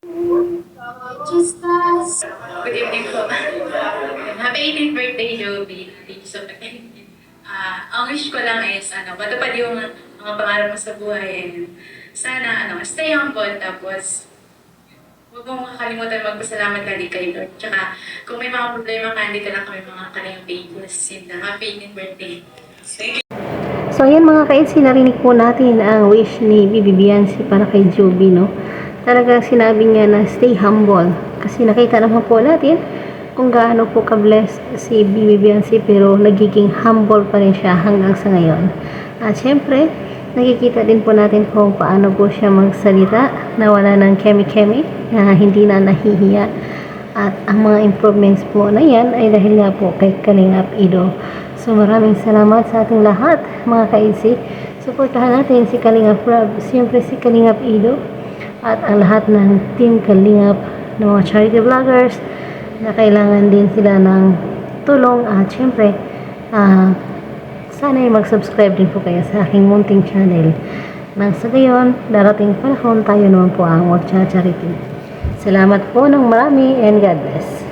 Good evening po. Happy 18th birthday, Joby. Thank you so much. Ang wish ko lang is, matupad yung mga pangarap mo sa buhay. And sana, stay humble. Tapos, huwag mong makakalimutan magpasalamat lagi kay Lord. Tsaka, kung may mga problema ka, hindi ka lang kami mga kanyang pages. Happy 18th birthday. So ayan mga kaitsi, narinig po natin ang wish ni Bibi Biancy para kay Joby, no? Talagang sinabi niya na stay humble. Kasi nakita naman po natin kung gaano po ka-blessed si Bibi Biancy, pero nagiging humble pa rin siya hanggang sa ngayon. At syempre, nakikita din po natin kung paano po siya magsalita na wala ng kemi-kemi, na hindi na nahihiya. At ang mga improvements po na yan ay dahil nga po kay Kalingap Ido. So maraming salamat sa ating lahat mga kaitsi. Suportahan natin si Kalingap Rob, siyempre si Kalingap Ido, at ang lahat ng Team Kalingap ng mga charity vloggers na kailangan din sila ng tulong. At syempre, sana ay mag-subscribe din po kayo sa aking munting channel. Nang sa gayon, darating panahon tayo naman po ang mag-charity. Salamat po ng marami and God bless.